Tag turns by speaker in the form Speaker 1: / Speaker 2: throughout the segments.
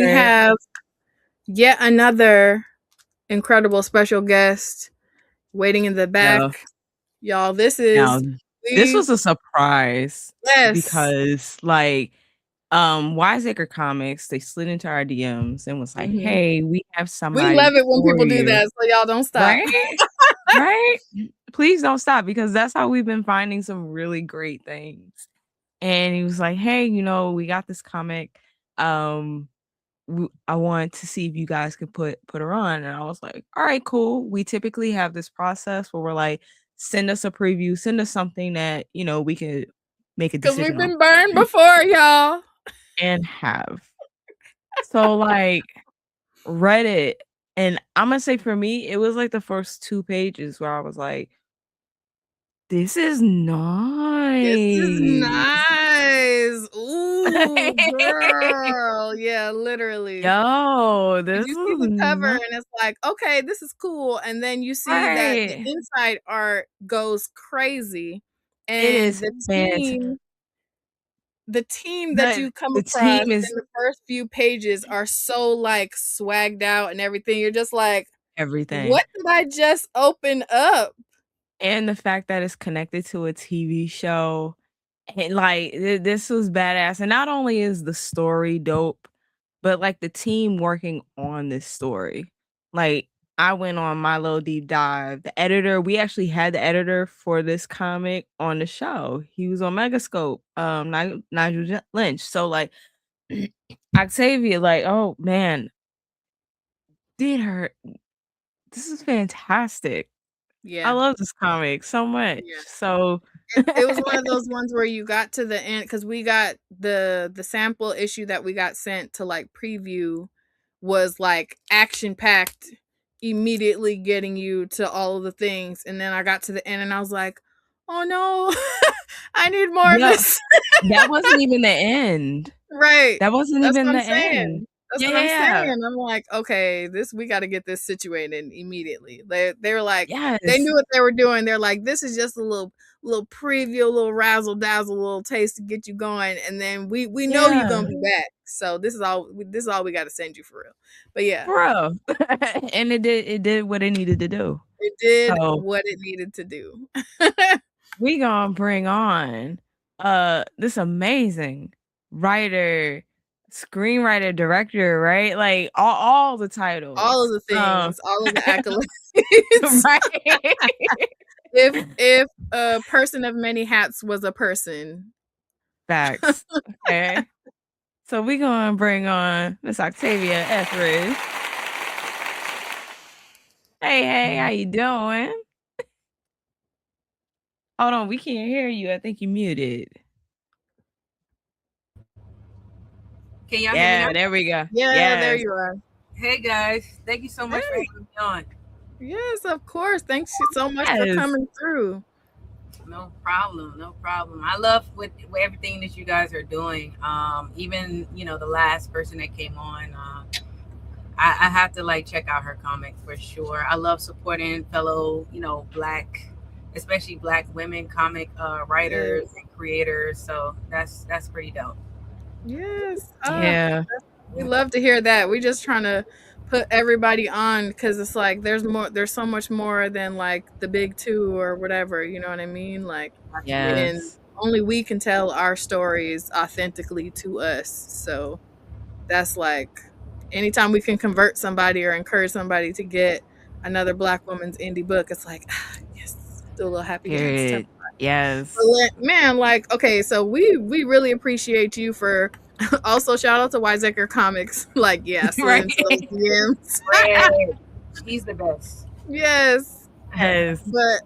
Speaker 1: We have yet another incredible special guest waiting in the
Speaker 2: No,
Speaker 1: back. Y'all, this
Speaker 2: now
Speaker 1: is
Speaker 2: this
Speaker 1: we
Speaker 2: was a surprise
Speaker 1: yes.
Speaker 2: because Wiseacre Comics, they slid into our DMs and was like,
Speaker 1: Mhm.
Speaker 2: "Hey, we have
Speaker 1: We love
Speaker 2: somebody
Speaker 1: it when
Speaker 2: for
Speaker 1: people do
Speaker 2: you."
Speaker 1: that, so y'all don't stop.
Speaker 2: Right? Right? Please don't stop because that's how we've been finding some really great things. And he was like, "Hey, we got this comic. Um, I want to see if you guys could put her on." And I was like, "All right, cool." We typically have this process where we're like, "Send us a preview, send us something that we could make a
Speaker 1: 'Cause we've
Speaker 2: decision on."
Speaker 1: been burned before, y'all.
Speaker 2: And have. So read it, and I'm gonna say for me, it was like the first 2 pages where I was like, "This is
Speaker 1: This is
Speaker 2: nice."
Speaker 1: nice. Ooh, girl. Yeah, literally.
Speaker 2: Yo,
Speaker 1: 'Cause
Speaker 2: this
Speaker 1: you see
Speaker 2: is
Speaker 1: the cover
Speaker 2: not
Speaker 1: and it's like, "Okay, this is cool," and then you see that the
Speaker 2: right.
Speaker 1: inside art goes crazy,
Speaker 2: It
Speaker 1: and
Speaker 2: is
Speaker 1: the
Speaker 2: fant
Speaker 1: team that
Speaker 2: the
Speaker 1: you come
Speaker 2: the
Speaker 1: across
Speaker 2: team
Speaker 1: in
Speaker 2: is
Speaker 1: the first few pages are so, like, swagged out and everything. You're just like,
Speaker 2: everything.
Speaker 1: "What did I just open up?"
Speaker 2: And the fact that it's connected to a TV show, and, like, this was badass, and not only is the story dope, but, like, the team working on this story. Like, I went on my little deep dive. We actually had the editor for this comic on the show. He was on Megascope, Nigel Lynch. So, like, Octavia, like, oh, man, did her this is fantastic. I
Speaker 1: Yeah.
Speaker 2: love this comic so much.
Speaker 1: Yeah.
Speaker 2: So
Speaker 1: It was one of those ones where you got to the end because we got the sample issue that we got sent to like preview was like action packed, immediately getting you to all of the things. And then I got to the end and I was like, oh no, I need more of
Speaker 2: no,
Speaker 1: this.
Speaker 2: that wasn't even the end.
Speaker 1: Right.
Speaker 2: That wasn't
Speaker 1: That's
Speaker 2: even
Speaker 1: what
Speaker 2: the
Speaker 1: I'm
Speaker 2: end.
Speaker 1: saying. That's
Speaker 2: Yeah,
Speaker 1: what
Speaker 2: yeah,
Speaker 1: I'm
Speaker 2: yeah.
Speaker 1: saying. I'm like, okay, this we got to get this situated immediately. They were like, they
Speaker 2: Yes.
Speaker 1: knew what they were doing. They're like, this is just a little preview, a little razzle dazzle, a little taste to get you going, and then we know you're
Speaker 2: Yeah.
Speaker 1: gonna be back. So this is all we got to send you for real. But yeah,
Speaker 2: For real. And it did what it needed to do.
Speaker 1: it did
Speaker 2: So,
Speaker 1: what it needed to do.
Speaker 2: we gonna bring on, this amazing writer, screenwriter, director, right? Like, all the
Speaker 1: All of
Speaker 2: titles.
Speaker 1: the things, all of the accolades.
Speaker 2: Right?
Speaker 1: If a person of many hats was a person.
Speaker 2: Facts. Okay. So we gonna bring on Miss Octavia Etheridge. Hey, hey, how you doing? Hold on, we can't hear you. I think you muted.
Speaker 3: Can y'all hear me now?
Speaker 2: Yeah, there we go.
Speaker 1: Yeah, there
Speaker 2: Yes.
Speaker 1: you are.
Speaker 3: Hey guys, thank you so much for
Speaker 1: Hey.
Speaker 3: having me on.
Speaker 1: Yes, of course. Thanks so much for
Speaker 2: Yes.
Speaker 1: coming through.
Speaker 3: No problem, no problem. I love with everything that you guys are doing. Even the last person that came on, I have to like check out her comic for sure. I love supporting fellow black, especially black women comic
Speaker 1: Yes.
Speaker 3: writers and creators. So that's pretty dope.
Speaker 1: Yes.
Speaker 2: Yeah.
Speaker 1: We love to hear that. We just trying to put everybody on because it's like there's so much more than like the big two or whatever, you know what I mean? Like,
Speaker 3: Absolutely.
Speaker 1: and
Speaker 2: Yes.
Speaker 1: only we can tell our stories authentically to us. So that's like anytime we can convert somebody or encourage somebody to get another black woman's indie book, it's like, yes, do a little happy dance.
Speaker 2: Period.
Speaker 1: But
Speaker 2: Yes.
Speaker 1: man, like, okay, so we really appreciate you for also shout out to Wiseacre Comics. Like, yeah, slid
Speaker 2: Right.
Speaker 1: into those DMs.
Speaker 3: Great. He's the best.
Speaker 1: Yes.
Speaker 2: Yes.
Speaker 1: But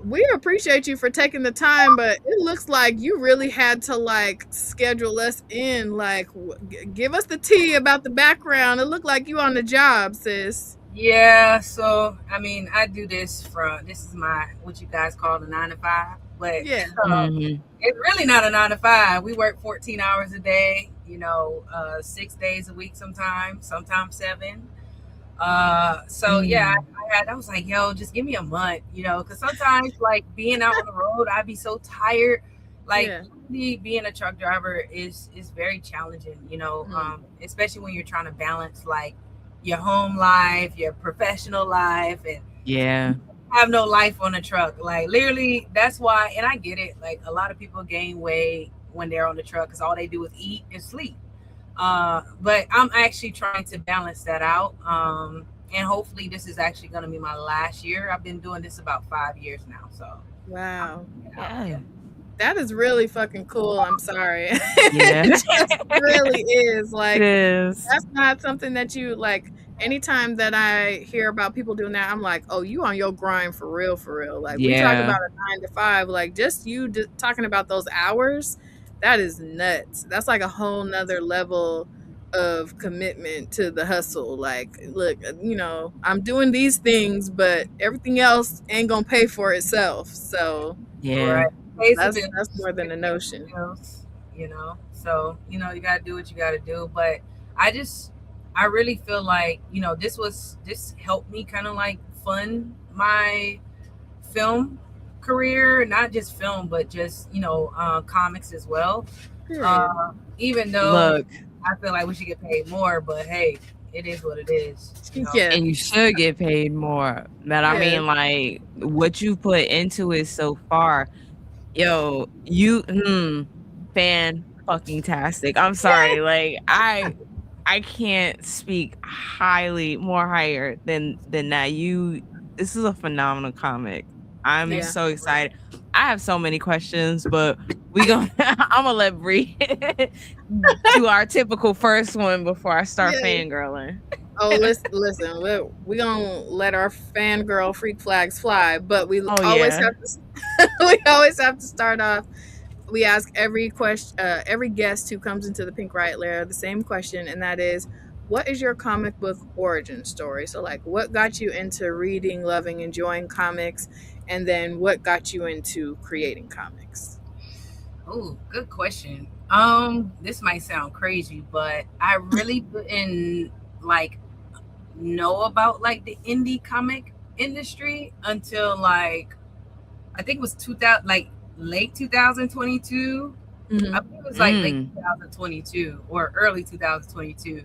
Speaker 1: we appreciate you for taking the time, but it looks like you really had to like schedule us in. Like, give us the tea about the background. It looked like you on the job, sis.
Speaker 3: Yeah, so I mean, I do this is my what you guys call the 9 to 5, but
Speaker 1: Yeah.
Speaker 2: Mhm.
Speaker 3: it's really not a 9 to 5. We work 14 hours a day, 6 days a week, sometimes 7. So yeah, I was like, yo, just give me a month, because sometimes like being out on the road, I'd be so tired, Like
Speaker 1: Yeah.
Speaker 3: being a truck driver is very challenging, you know, especially when you're trying to balance like your home life, your professional life, and
Speaker 2: Yeah.
Speaker 3: have no life on a truck. Like literally, that's why. And I get it. Like a lot of people gain weight when they're on the truck because all they do is eat and sleep. But I'm actually trying to balance that out. And hopefully, this is actually going to be my last year. I've been doing this about 5 years now, so
Speaker 1: Wow.
Speaker 2: Yeah.
Speaker 1: That is really fucking cool. I'm sorry.
Speaker 2: Yeah.
Speaker 1: It just really is.
Speaker 2: It
Speaker 1: Like,
Speaker 2: is.
Speaker 1: that's not something that you like. Anytime that I hear about people doing that, I'm like, oh, you on your grind for real, for real. Like, we talk
Speaker 2: Yeah.
Speaker 1: about a 9 to 5, like just you talking about those hours, that is nuts. That's like a whole nother level of commitment to the hustle. Like, look, I'm doing these things, but everything else ain't gonna pay for itself. So
Speaker 2: Yeah.
Speaker 3: right. Pays the
Speaker 1: that's more than a notion.
Speaker 3: bills, you know. So you know you got to do what you got to do. But I really feel like this helped me kind of like fund my film career, not just film, but just comics as well.
Speaker 1: Period.
Speaker 3: Even though
Speaker 2: Look,
Speaker 3: I feel like we should get paid more, but hey, it is what it is. You know?
Speaker 1: Yeah.
Speaker 2: and you should get paid more. But I
Speaker 1: Yeah.
Speaker 2: mean, like, what you put into it so far, yo, fan fucking tastic. I'm sorry. Like, I can't speak more higher than that. This is a phenomenal comic. I'm
Speaker 1: Yeah.
Speaker 2: so excited. I have so many questions, but I'm gonna let Bree do our typical first one before I start
Speaker 1: Yeah.
Speaker 2: fangirling.
Speaker 1: Oh, listen, we're gonna let our fangirl freak flags fly, but we always
Speaker 2: Yeah.
Speaker 1: have to we always have to start off. We ask every guest who comes into the Pink Riot lair the same question, and that is, what is your comic book origin story? So, like, what got you into reading, loving, enjoying comics, and then what got you into creating comics?
Speaker 3: Oh, good question. This might sound crazy, but I really didn't like know about like the indie comic industry until like I think it was 2000, like late 2022.
Speaker 1: Mm-hmm.
Speaker 3: I think it was like late 2022 or early 2022.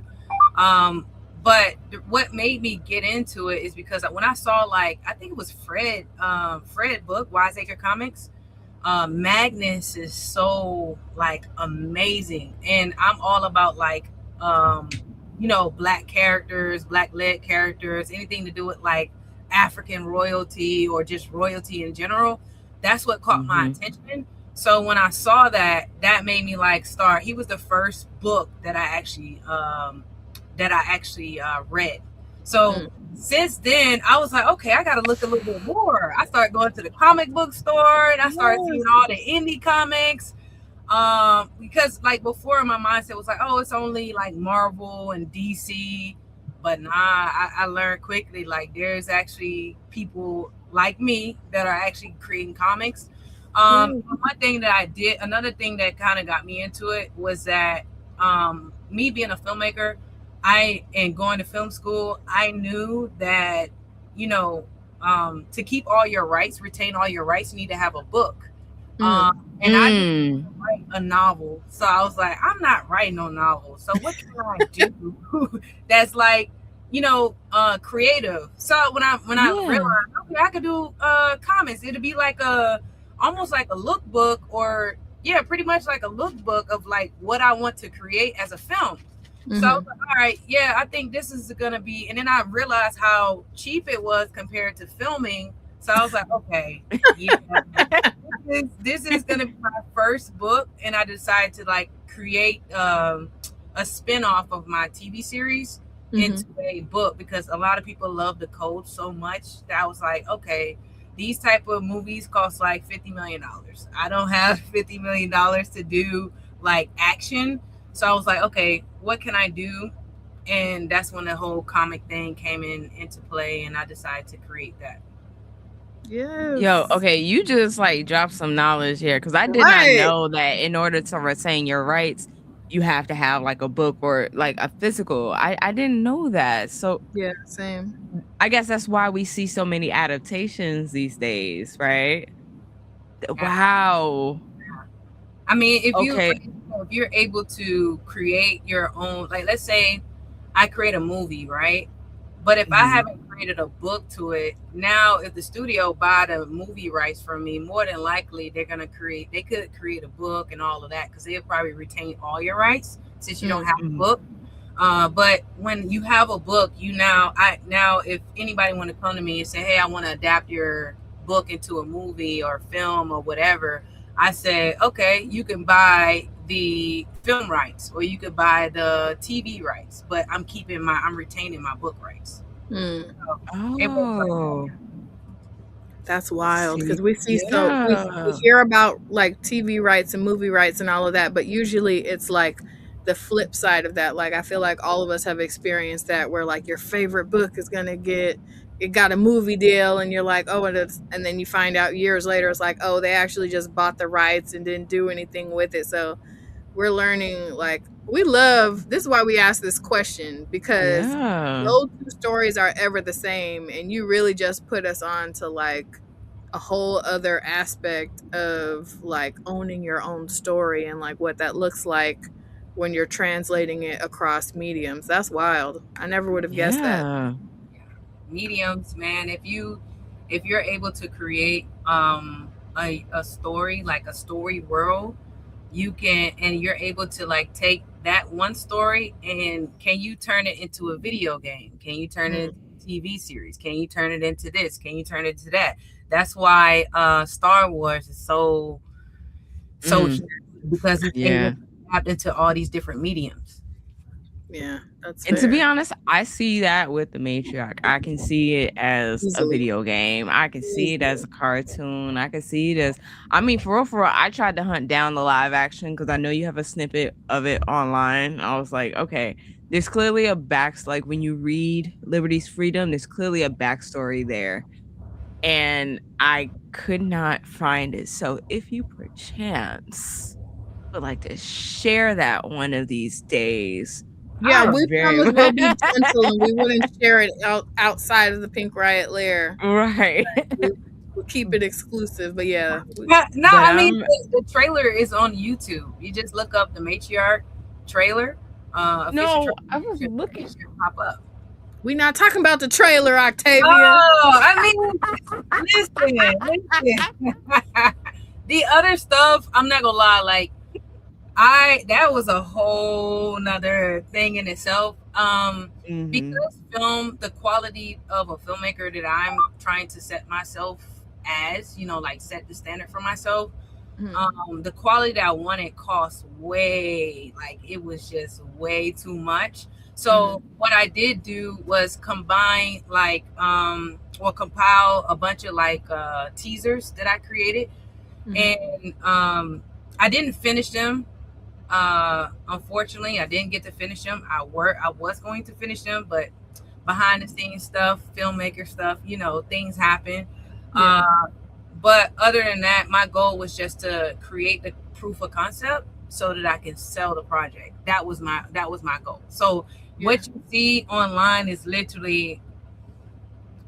Speaker 3: But what made me get into it is because when I saw like I think it was Fred book Wiseacre Comics. Magnus is so like amazing, and I'm all about like black characters, black led characters, anything to do with like African royalty or just royalty in general. That's what caught my attention. So when I saw that made me like start. He was the first book that I actually read. So since then, I was like, okay, I got to look a little bit more. I started going to the comic book store, and I started seeing all the indie comics. Because like before, my mindset was like, oh, it's only like Marvel and DC. But nah, I learned quickly like there's actually people like me that are actually creating comics. One thing that I did, another thing that kind of got me into it was that me being a filmmaker, and going to film school, I knew that, to keep all your rights, retain all your rights, you need to have a book. And I didn't write a novel. So I was like, I'm not writing no novel. So what can I do that's like, creative? So when I realized, okay, I could do comics, it'd be like almost like a lookbook, or pretty much like a lookbook of like what I want to create as a film. So I was like, all right, I think this is gonna be, and then I realized how cheap it was compared to filming. So I was like, okay, this is gonna be my first book, and I decided to like create a spin-off of my TV series into a book, because a lot of people love the code so much that I was like, okay, these type of movies cost like $50 million. I don't have $50 million to do like action. So I was like, okay, what can I do? And that's when the whole comic thing came into play, and I decided to create that.
Speaker 1: Yes.
Speaker 2: Yo, okay, you just like dropped some knowledge here, because I did not know that in order to retain your rights, you have to have like a book or like a physical. I didn't know that. So
Speaker 1: yeah, same.
Speaker 2: I guess that's why we see so many adaptations these days, right? Wow.
Speaker 3: I mean, if
Speaker 2: Okay.
Speaker 3: you're able to create your own, like let's say I create a movie, right? But if I
Speaker 2: Mhm.
Speaker 3: haven't created a book to it, now if the studio buy the movie rights from me, more than likely they could create a book and all of that because they'll probably retain all your rights since you don't have a
Speaker 2: Mhm.
Speaker 3: book. But when you have a book, now if anybody want to come to me and say, hey, I want to adapt your book into a movie or film or whatever, I say, okay, you can buy the film rights or you could buy the TV rights, but I'm retaining my book rights.
Speaker 1: Mm.
Speaker 3: So it works like
Speaker 2: Oh.
Speaker 3: that.
Speaker 1: That's wild
Speaker 2: See,
Speaker 1: because we see we
Speaker 2: yeah.
Speaker 1: hear about like TV rights and movie rights and all of that, but usually it's like the flip side of that. Like I feel like all of us have experienced that where like your favorite book is gonna get it got a movie deal and you're like, oh, and then you find out years later it's like, oh, they actually just bought the rights and didn't do anything with it. So we're learning like we love this is why we ask this question because
Speaker 2: Yeah.
Speaker 1: no two stories are ever the same and you really just put us on to like a whole other aspect of like owning your own story and like what that looks like when you're translating it across mediums. That's wild. I never would have guessed that.
Speaker 2: Yeah.
Speaker 3: Mediums, man. If you're able to create a story, like a story world, you can, and you're able to like take that one story and can you turn it into a video game? Can you turn it into a TV series? Can you turn it into this? Can you turn it into that? That's why Star Wars is so
Speaker 2: Mm.
Speaker 3: huge because it's able
Speaker 2: Yeah.
Speaker 3: to adapt into all these different mediums.
Speaker 1: Yeah, that's
Speaker 2: And to be
Speaker 1: fair.
Speaker 2: honest, I see that with the Matriarch. I can see it as a
Speaker 1: Easily.
Speaker 2: video game. I can see it as a cartoon. I can see it as, I mean, for real, I tried to hunt down the live action because I know you have a snippet of it online. I was like, okay, there's clearly a like when you read Liberty's Freedom, there's clearly a backstory there. And I could not find it. So if you perchance would like to share that one of these days,
Speaker 1: Yeah,
Speaker 2: I
Speaker 1: we
Speaker 2: very
Speaker 1: promise we'll be gentle and we wouldn't share it outside of the Pink Riot lair.
Speaker 2: right.
Speaker 1: We'll keep it exclusive, but yeah.
Speaker 3: No,
Speaker 2: But
Speaker 3: I mean the trailer is on YouTube. You just look up the Matriarch trailer. Official
Speaker 2: no, I
Speaker 3: trailer
Speaker 2: was looking.
Speaker 3: should pop up.
Speaker 1: We're not talking about the trailer, Octavia.
Speaker 3: Oh, I mean, listen. The other stuff, I'm not gonna lie, like that was a whole nother thing in itself. Because the quality of a filmmaker that I'm trying to set myself as, like set the standard for myself. The quality that I wanted cost way, like it was just way too much. So what I did do was combine like or compile a bunch of like teasers that I created. And I didn't finish them. Unfortunately, I didn't get to finish them. I was going to finish them, but behind the scenes stuff, filmmaker stuff, things happen.
Speaker 1: Yeah.
Speaker 3: But other than that, my goal was just to create the proof of concept so that I can sell the project. That was my goal. So what you see online is literally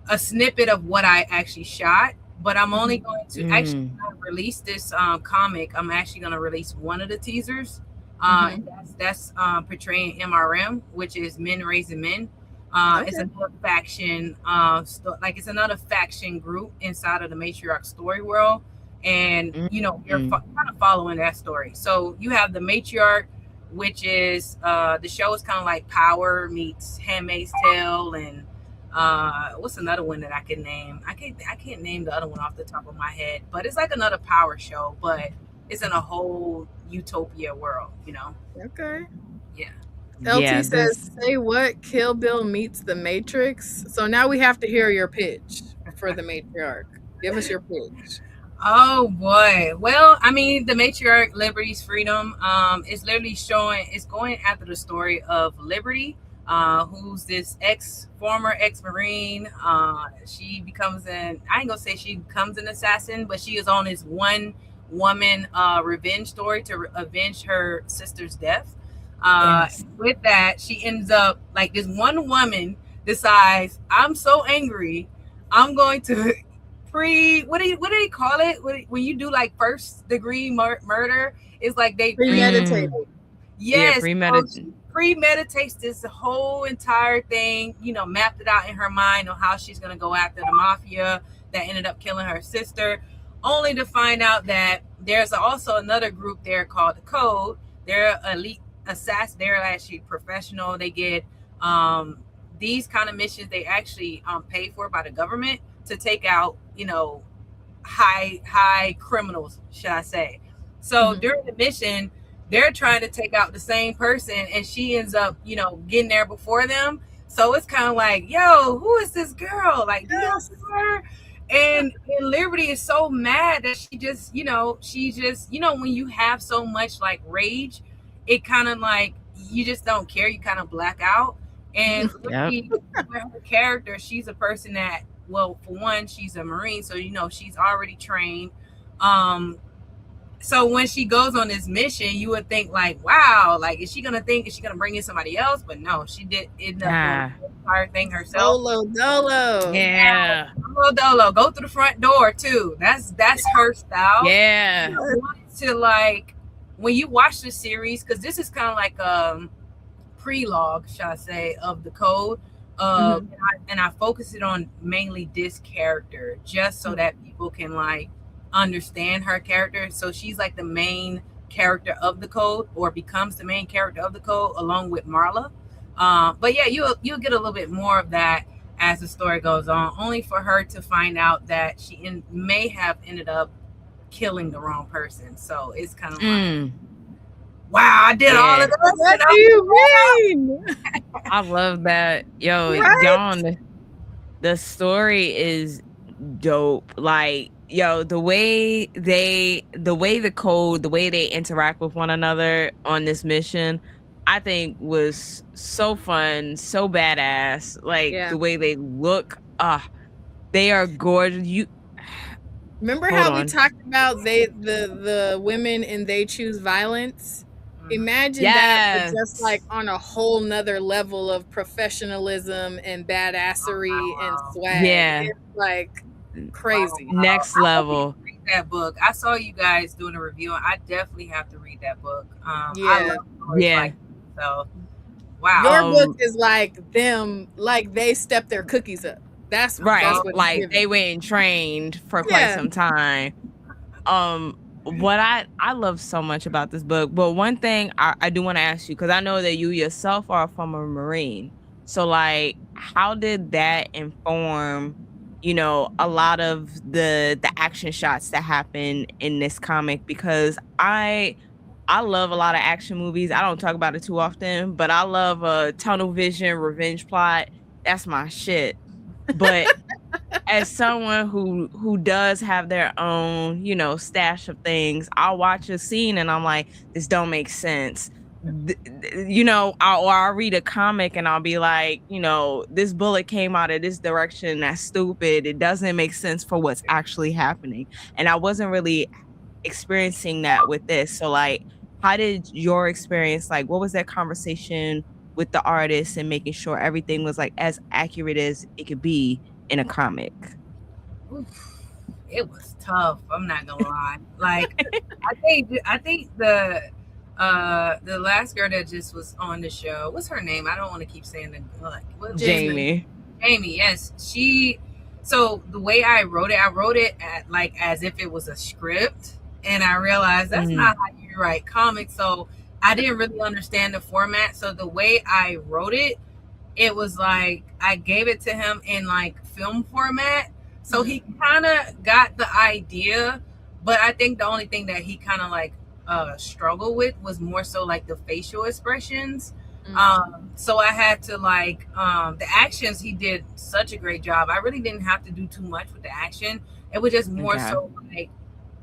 Speaker 3: a snippet of what I actually shot. But I'm only going to actually release this comic. I'm actually going to release one of the teasers. And that's portraying MRM, which is Men Raising Men. It's another faction, it's another faction group inside of the Matriarch story world. And, you're kind of following that story. So you have the Matriarch, which is the show is kind of like Power meets Handmaid's Tale and what's another one that I can name? I can't name the other one off the top of my head, but it's like another power show, but it's in a whole utopia world,
Speaker 1: Okay.
Speaker 3: Yeah.
Speaker 1: LT says, say what? Kill Bill meets the Matrix. So now we have to hear your pitch for the Matriarch. Give us your pitch.
Speaker 3: Oh boy. Well, I mean, the Matriarch, Liberty's Freedom, is literally it's going after the story of Liberty, who's this former ex-Marine. She becomes I ain't gonna say she becomes an assassin, but she is on this one woman revenge story to avenge her sister's death. With that, she ends up like this one woman decides, I'm so angry, I'm going to what do they call it when you do like first degree murder? It's like they
Speaker 1: Premeditated.
Speaker 3: Yes,
Speaker 2: premeditated.
Speaker 3: so she premeditates this whole entire thing, mapped it out in her mind on how she's going to go after the mafia that ended up killing her sister, only to find out that there's also another group there called the Code. They're elite assassins. They're actually professional. They get these kind of missions. They actually paid for by the government to take out, high criminals, should I say. So during the mission, they're trying to take out the same person, and she ends up, getting there before them. So it's kind of like, yo, who is this girl? Like, do you see her? And Liberty is so mad that she just, when you have so much like rage, it kind of like, you just don't care. You kind of black out. And Liberty, her character, she's a person that, well, for one, she's a Marine. So, she's already trained. So when she goes on this mission, you would think like, wow, like, is she going to bring in somebody else? But no, she did end up doing the entire thing herself.
Speaker 1: Dolo, Dolo.
Speaker 2: Yeah.
Speaker 3: Dolo, go through the front door too. That's her style.
Speaker 2: Yeah.
Speaker 3: I wanted to, like, when you watch the series, because this is kind of like a prologue, shall I say, of the Code. And I focus it on mainly this character, just so that people can like understand her character. So she's like the main character of the Code, or becomes the main character of the Code, along with Marla. But yeah, you'll get a little bit more of that as the story goes on, only for her to find out that she may have ended up killing the wrong person. So it's kind of like, wow, I did all of this.
Speaker 1: What do you mean?
Speaker 2: I love that. Yo,
Speaker 1: Right?
Speaker 2: the story is dope. Like, yo, the way the Code, the way they interact with one another on this mission, I think was so fun, so badass. Like, the way they look, they are gorgeous. You
Speaker 1: remember how we talked about the women and They Choose Violence? Imagine that, but just like on a whole nother level of professionalism and badassery and swag.
Speaker 2: Yeah.
Speaker 1: It's like crazy.
Speaker 2: Next level.
Speaker 3: Read that book. I saw you guys doing a review, and I definitely have to read that book.
Speaker 1: Yeah.
Speaker 3: Like, so wow.
Speaker 1: Your book is like them, like they stepped their cookies up. That's
Speaker 2: right.
Speaker 1: That's what
Speaker 2: like they went and trained for quite some time. What I love so much about this book, but one thing I do want to ask you, because I know that you yourself are from a Marine. So like, how did that inform, a lot of the action shots that happen in this comic? Because I love a lot of action movies. I don't talk about it too often, but I love a tunnel vision revenge plot. That's my shit. But as someone who does have their own, stash of things, I'll watch a scene and I'm like, this don't make sense. I'll read a comic and I'll be like, this bullet came out of this direction. That's stupid. It doesn't make sense for what's actually happening. And I wasn't really experiencing that with this. So like, how did your experience, like, what was that conversation with the artist and making sure everything was like as accurate as it could be in a comic?
Speaker 3: It was tough. I'm not gonna lie. Like, I think the last girl that just was on the show, what's her name? I don't want to keep saying the
Speaker 2: Jamie.
Speaker 3: Jamie, yes. So the way I wrote it at, like, as if it was a script, and I realized that's not how you write comics. So I didn't really understand the format. So the way I wrote it, it was like I gave it to him in like film format. So he kind of got the idea, but I think the only thing that he kind of like struggled with was more so like the facial expressions. So I had to like the actions. He did such a great job. I really didn't have to do too much with the action. It was just more so like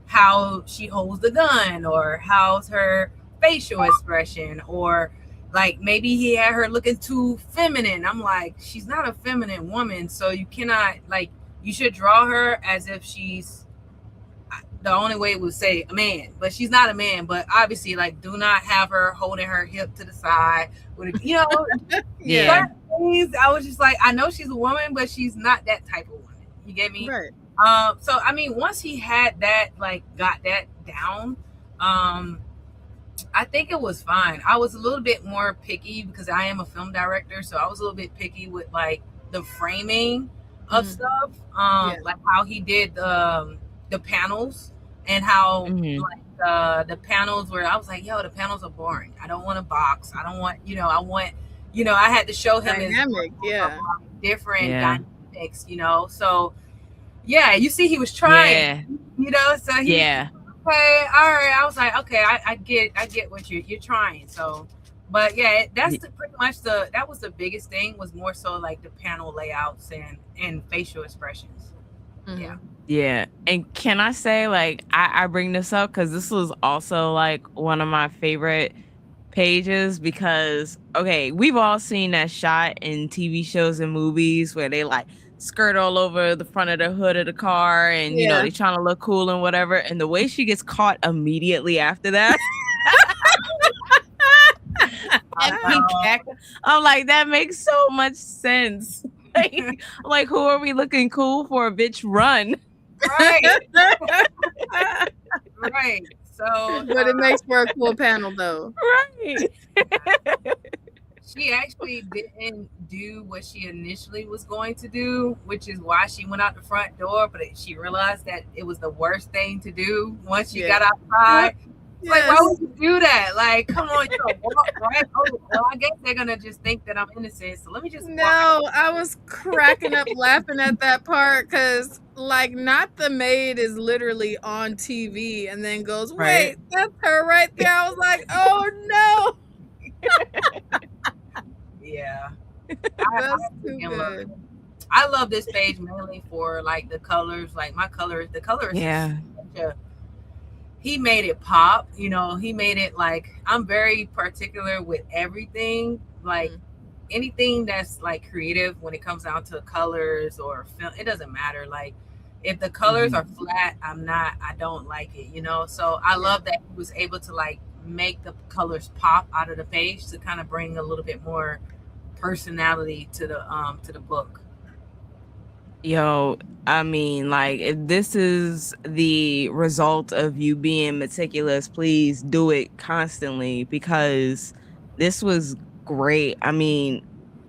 Speaker 3: how she holds the gun, or how's her facial expression, or like maybe he had her looking too feminine. I'm like, she's not a feminine woman, so you cannot, like, you should draw her as if she's, the only way would say a man, but she's not a man. But obviously, like, do not have her holding her hip to the side with, yeah. I was just like, I know she's a woman, but she's not that type of woman. You get me?
Speaker 1: Right.
Speaker 3: So I mean, once he had that, like, got that down, I think it was fine. I was a little bit more picky because I am a film director, so I was a little bit picky with like the framing of stuff,
Speaker 1: Yeah.
Speaker 3: like how he did the panels and how like the panels where I was like, yo, the panels are boring. I don't want a box. I don't want, I want, I had to show him
Speaker 1: Dynamic, yeah.
Speaker 3: different
Speaker 2: Yeah.
Speaker 3: dynamics, so yeah, you see, he was trying, so he
Speaker 2: Yeah.
Speaker 3: okay, all right. I was like, okay, I get what you're trying. So, but yeah, that's pretty much that was the biggest thing, was more so like the panel layouts and facial expressions. Yeah.
Speaker 2: Yeah. And can I say, like, I bring this up because this was also like one of my favorite pages, because okay, we've all seen that shot in TV shows and movies where they like skirt all over the front of the hood of the car and they trying to look cool and whatever, and the way she gets caught immediately after that. I'm like, that makes so much sense. Like, who are we looking cool for? Bitch, run.
Speaker 3: Right. Right. So,
Speaker 1: but it makes for a cool panel, though.
Speaker 2: Right.
Speaker 3: She actually didn't do what she initially was going to do, which is why she went out the front door. But she realized that it was the worst thing to do once she got outside. Yes. Like, why would you do that? Like, come on, walk right over. Well, I guess they're gonna just think that I'm innocent. So let me just.
Speaker 1: No, I was cracking up laughing at that part because, like, not the maid is literally on TV and then goes, "Wait, that's her right there." I was like, "Oh no."
Speaker 3: Yeah, that's too good. I love this page mainly for like the colors, like the colors.
Speaker 2: Yeah.
Speaker 3: He made it pop, he made it like, I'm very particular with everything, like anything that's like creative when it comes down to colors or film, it doesn't matter. Like, if the colors are flat, I don't like it, So I love that he was able to like make the colors pop out of the page to kind of bring a little bit more personality to the book.
Speaker 2: Yo, I mean, like, if this is the result of you being meticulous, please do it constantly, because this was great. I mean,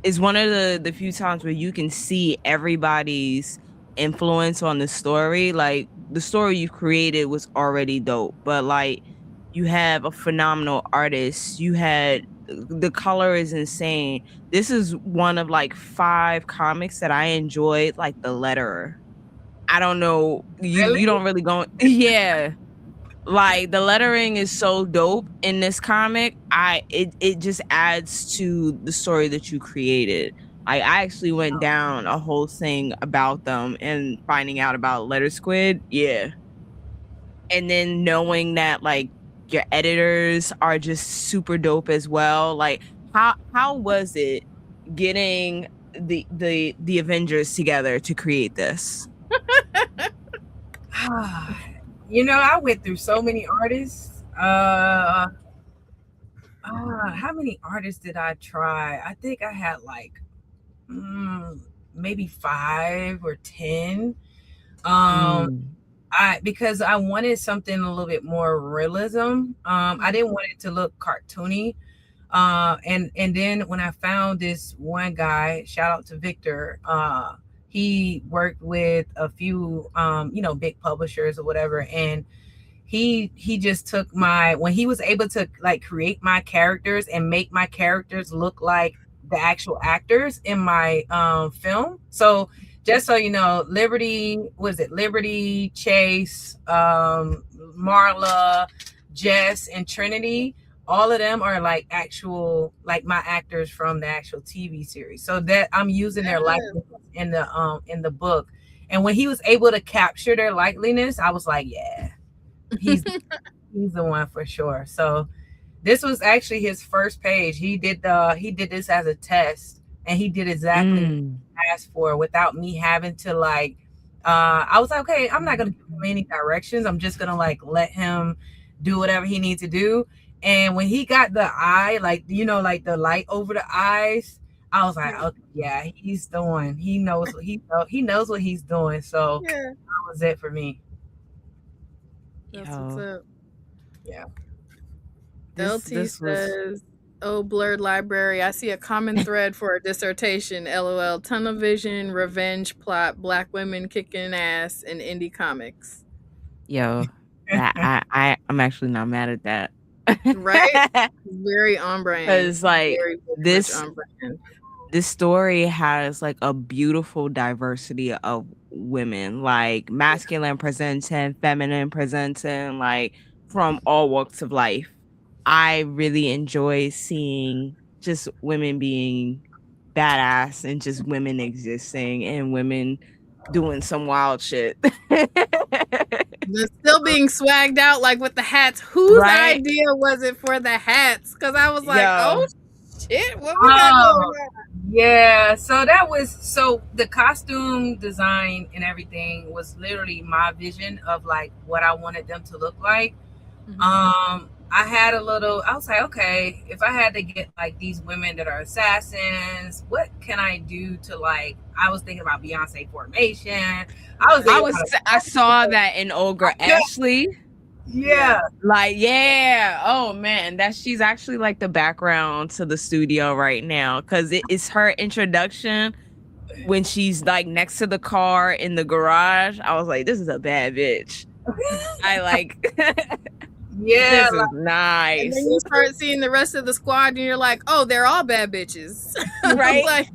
Speaker 2: it's one of the few times where you can see everybody's influence on the story. Like, the story you created was already dope, but like, you have a phenomenal artist. The color is insane. This is one of like 5 comics that I enjoyed, like the letterer. I don't know. You don't really go. Yeah. Like, the lettering is so dope in this comic. It just adds to the story that you created. I actually went down a whole thing about them and finding out about Letter Squid. Yeah. And then knowing that like your editors are just super dope as well. Like, how was it getting the Avengers together to create this?
Speaker 3: I went through so many artists. How many artists did I try? I think I had like maybe 5 or 10. Because I wanted something a little bit more realism. I didn't want it to look cartoony. And then when I found this one guy, shout out to Victor, he worked with a few big publishers or whatever, and he just took when he was able to like create my characters and make my characters look like the actual actors in my film. So just so you know, Liberty, Chase, Marla, Jess, and Trinity, all of them are like actual, like my actors from the actual TV series. So that I'm using their likeness in the book. And when he was able to capture their likeliness, I was like, yeah, he's the one for sure. So this was actually his first page. He did this as a test. And he did exactly what I asked for without me having to like, I was like, okay, I'm not going to give him any directions. I'm just going to like let him do whatever he needs to do. And when he got the eye, like, like the light over the eyes, I was like, okay, yeah, he's the one. He knows what he knows what he's doing. So
Speaker 1: Yeah,
Speaker 3: that was it for me.
Speaker 1: that's what's
Speaker 2: Yo,
Speaker 1: up.
Speaker 3: Yeah.
Speaker 1: LT
Speaker 2: this was
Speaker 1: says, "Oh, blurred library. I see a common thread for a dissertation. LOL. Tunnel vision, revenge plot, black women kicking ass in indie comics.
Speaker 2: yo. That I'm actually not mad at that.
Speaker 1: Right? Very on brand.
Speaker 2: Because like
Speaker 1: Very, very much
Speaker 2: this
Speaker 1: on brand.
Speaker 2: this story has like a beautiful diversity of women, like masculine presenting, feminine presenting, like from all walks of life. I really enjoy seeing just women being badass and just women existing and women doing some wild shit.
Speaker 1: They're still being swagged out like with the hats. Whose
Speaker 2: Right?
Speaker 1: idea was it for the hats? Because I was like,
Speaker 2: Yo.
Speaker 1: oh shit, what we got going on?
Speaker 3: Yeah, so the costume design and everything was literally my vision of like what I wanted them to look like. I had I was like, okay, if I had to get like these women that are assassins, what can I do to like, I was thinking about Beyonce formation.
Speaker 2: I saw that in Olga Ashley.
Speaker 3: Yeah.
Speaker 2: Like, yeah. Oh man, she's actually like the background to the studio right now because it's her introduction when she's like next to the car in the garage. I was like, this is a bad bitch. I like
Speaker 3: Yeah,
Speaker 2: this is nice.
Speaker 1: And then you start seeing the rest of the squad and you're like, oh, they're all bad bitches.
Speaker 2: Right?
Speaker 1: Like,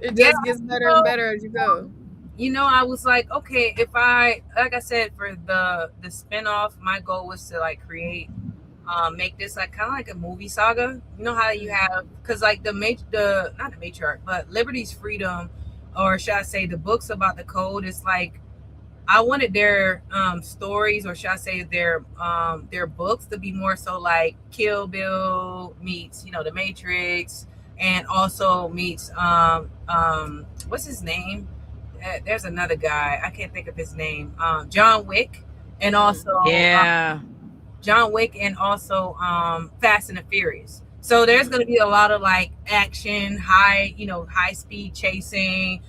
Speaker 1: it just gets better and better as you go.
Speaker 3: You know, I was like, okay, if like I said, for the spinoff, my goal was to like create, make this like kind of like a movie saga. You know how you have, because like not the Matriarch, but Liberty's Freedom, or should I say, the books about the code. It's like I wanted their stories, or should I say their books, to be more so like Kill Bill meets, you know, the Matrix, and also meets what's his name? There's another guy, I can't think of his name. John Wick, and also John Wick, and also Fast and the Furious. So there's going to be a lot of like action, high speed chasing,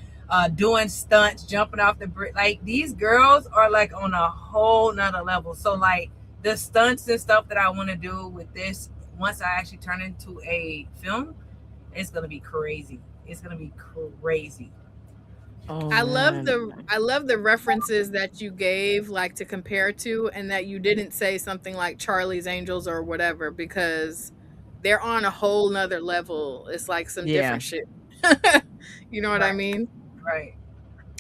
Speaker 3: doing stunts, jumping off the bridge. Like, these girls are like on a whole nother level. So like the stunts and stuff that I want to do with this, once I actually turn into a film, it's going to be crazy. It's going to be crazy.
Speaker 2: Oh,
Speaker 1: I love the references that you gave, like, to compare to, and that you didn't say something like Charlie's Angels or whatever, because they're on a whole nother level. It's like some different shit. You know what I mean?
Speaker 3: Right.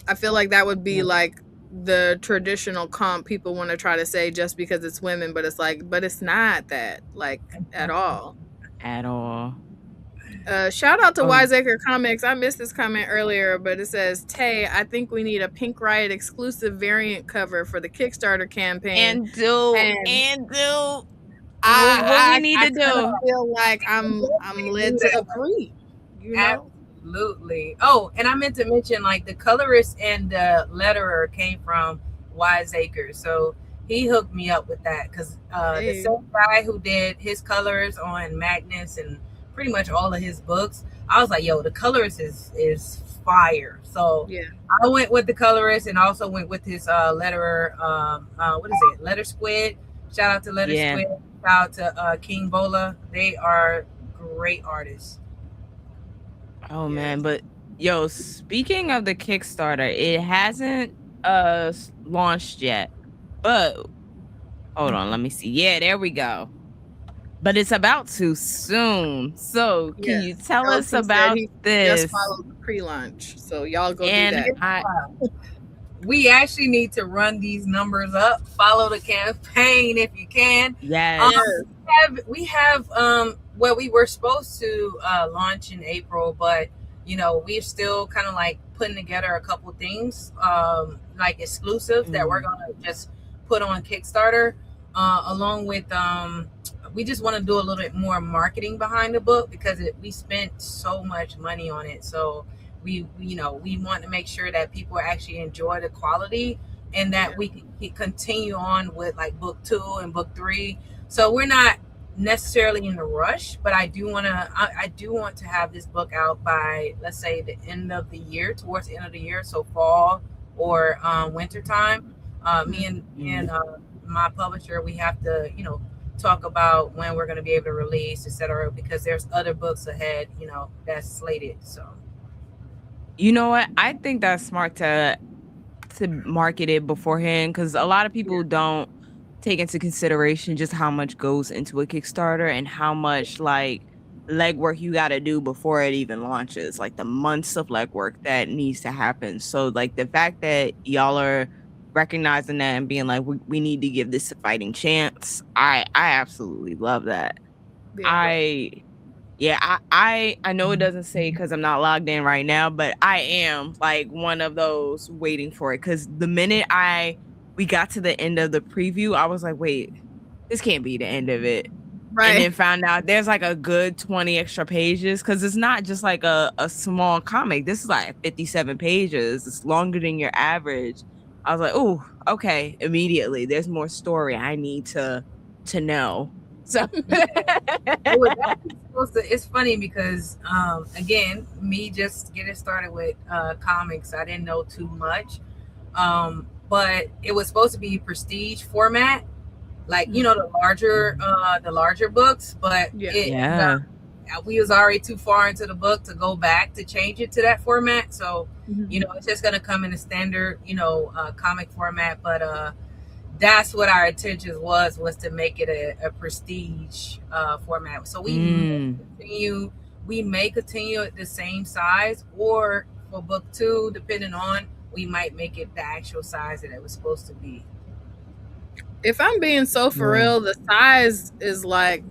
Speaker 1: I feel like that would be like the traditional comp people want to try to say just because it's women, but it's like, but it's not that, like, at all.
Speaker 2: At all.
Speaker 1: Shout out to Wiseacre Comics. I missed this comment earlier, but it says, Tay, I think we need a Pink Riot exclusive variant cover for the Kickstarter campaign.
Speaker 2: And do what we need to do.
Speaker 1: I feel like I'm led to agree. You know?
Speaker 3: Absolutely. Oh, and I meant to mention, like, the colorist and the letterer came from Wiseacre, so he hooked me up with that, because the same guy who did his colors on Magnus and pretty much all of his books, I was like, yo, the colorist is fire. So yeah, I went with the colorist, and also went with his letterer. What is it? Letter Squid. Shout out to Letter Squid. Shout out to King Bola. They are great artists.
Speaker 2: Oh man, but yo, speaking of the Kickstarter, it hasn't launched yet. But hold on, let me see. Yeah, there we go. But it's about to soon. So can you tell us about this?
Speaker 1: Just follow the pre-launch, so y'all go do that.
Speaker 3: We actually need to run these numbers up. Follow the campaign if you can.
Speaker 2: Yes.
Speaker 3: We have well, we were supposed to launch in April, but you know, we're still kind of like putting together a couple things like exclusive that we're gonna just put on Kickstarter, along with we just want to do a little bit more marketing behind the book, because we spent so much money on it. So we want to make sure that people actually enjoy the quality, and that we can continue on with like book 2 and book 3. So we're not necessarily in a rush, but I do want to have this book out by, let's say, the end of the year, towards the end of the year, so fall or winter time. Me and my publisher, we have to, talk about when we're going to be able to release, etc., because there's other books ahead, that's slated. So,
Speaker 2: you know what? I think that's smart to market it beforehand, because a lot of people don't take into consideration just how much goes into a Kickstarter and how much like legwork you got to do before it even launches, like the months of legwork that needs to happen. So like the fact that y'all are recognizing that and being like, we need to give this a fighting chance, I absolutely love that. I know it doesn't say because I'm not logged in right now, but I am like one of those waiting for it, because the minute we got to the end of the preview, I was like, wait, this can't be the end of it. Right. And then found out there's like a good 20 extra pages, because it's not just like a small comic. This is like 57 pages. It's longer than your average. I was like, oh, okay, immediately. There's more story I need to know. So
Speaker 3: it's funny because again, me just getting started with comics, I didn't know too much, but it was supposed to be prestige format, like the larger books, but we was already too far into the book to go back to change it to that format. So it's just gonna come in a standard comic format, but that's what our intention was to make it a prestige format. So we may continue at the same size, or for book 2, depending on, we might make it the actual size that it was supposed to be.
Speaker 1: If I'm being so for real, the size is like,